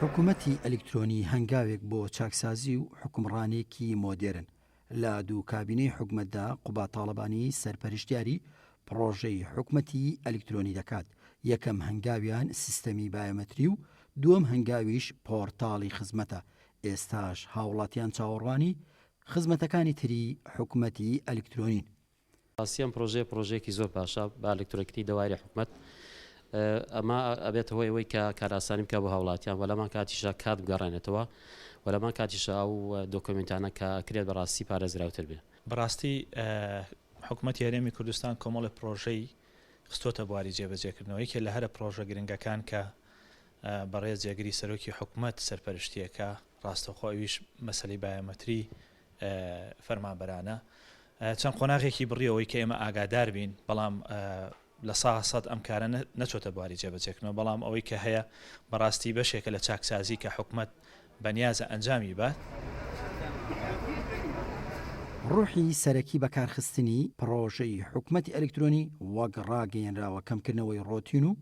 حکوومەتی ئەلکترۆنی هەنگاوێک بۆ چاکسازی و حکومڕانێکی مۆدێرن. لە دوو کابینەی حکوومەتدا قوبا تاڵەبانی سەرپەرشتیاری پرۆژەی حکوومەتی ئەلکترۆنی دەکات. یەکەم هەنگاویان سیستەمی بایۆمەتری و دووەم هەنگاویش پۆرتاڵی خزمەتە. ئێستاش هاوڵاتیان چاوەڕوانی خزمەتەکانی تری حکوومەتی ئەلکترۆنین. ئاسیان پرۆژەیەکی زۆر باشە بە ئەلکترۆنیکتی دەواری حکوومەت. ئەمە ئەبێتەوە ئەوەی کە کاراسانی بکە بۆ هاوڵاتیان، وەلەمان کاتیشە کات بگەڕێنێتەوە، وەلەمان کاتیشە ئەو دۆکۆمنتانە کە کرێت بەڕاستی پارێزراوتر بێ. بەڕاستی حکوومەتی هەرێمی کوردستان کۆمەڵی پرۆژەی خستۆتە بواری جێبەجێکردنەوەی کە لە هەرە پرۆژە گرنگەکان کە بەڕێز جێگیری سەرۆکی حکوومەت سەرپەرشتیەکە ڕاستەوخۆویش مەسەلەی بایۆمەتری فەرمانبەرانە چەند قۆناغێکی بڕیەوەی کە ئێمە ئاگادار بین، بەڵام لە سەد ئەم کارە نەچۆتە بواری جێبەجێکردنەوە، بەڵام ئەوەی کە هەیە بەڕاستی بەشێکە لە چاکسازی کە حکوومەت بەنیازە ئەنجامی بات. ڕوحی سەرەکی بەکارخستنی پرۆژەی حکوومەتی ئەلکترۆنی وەک ڕاگەیەنراوە کەمکردنەوەی ڕۆتین و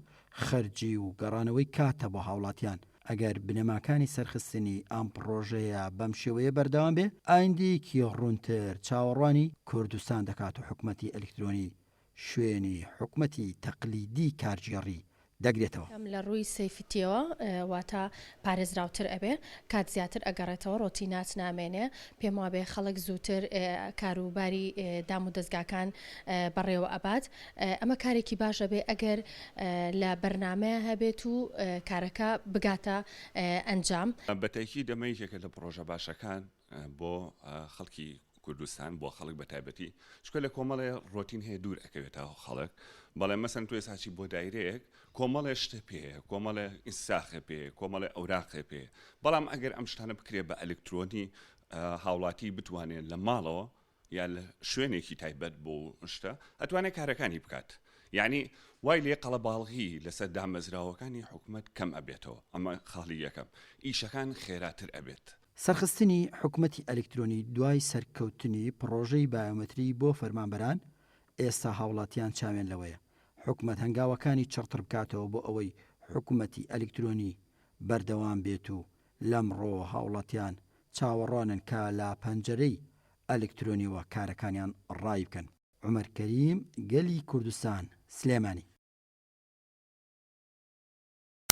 خەرجی و گەڕانەوەی کاتە بۆ هاوڵاتیان. ئەگەر بنەماکانی سەرخستنی ئەم پرۆژەیە بەم شێوەیە بەردەوام بێ، ئایندەیەکی ڕوونتر چاوەڕوانی کوردستان دەکات و حکوومەتی ئەلکترۆنی شوێنی حکوومەتی تەقلیدی کارژێڕی دەگرێتەوە. لە ڕووی سەیفتیەوە واتە پارێزراوتر ئەبێ، کات زیاتر ئەگەڕێتەوە، ڕۆتینات نامێنێ، پێم وابێ خەڵک زووتر کاروباری دام و دەستگاکان بەڕێوە ئەبات. ئەمە کارێکی باشە بێ ئەگەر لە بەرنامەیە هەبێت و کارەکە بگاتە ئەنجام. بەتایکی دەمەیەکێکە لە پرۆژە باشەکان بۆ خەڵکی کوردستان، بۆ خەڵک بە تایبەتی شکۆ لە کۆمەڵێ ڕۆتین هەیە دوور ئەکەوێتەوە خەڵک، بەڵێ مەسەن توێ ساچی بۆ دایرەیەک کۆمەڵێ شتە پێەیە، کۆمەڵێ ئینساخە پێ، کۆمەڵێ ئەوراقێ پێ، بەڵام ئەگەر ئەم شتانە بکرێ بە ئەلکترۆنی هاوڵاتی بتوانێت لە ماڵەوە یا لە شوێنێکی تایبەت بۆ شتە ئەتوانێت کارەکانی بکات. یعنی وای لێ قەڵەباڵغی لەسەر دامەزراوەکانی حکوومەت کەم ئەبێتەوە. ئەمە خاڵی یەکەم، ئیشەکان خێراتر ئەبێت. سەرخستنی حکوومەتی ئەلکترۆنی دوای سەرکەوتنی پرۆژەی بایۆمەتری بۆ فەرمانبەران، ئێستا هاوڵاتیان چاوێن لەوەیە حکوومەت هەنگاوەکانی چڕتر بکاتەوە بۆ ئەوەی حکوومەتی ئەلکترۆنی بەردەوام بێت و لەمڕۆ هاوڵاتیان چاوەڕوانن کە لە پەنجەرەی ئەلکترۆنیەوە کارەکانیان ڕای بکەن. عومەر کەریم، گەلی کوردستان، سلێمانی.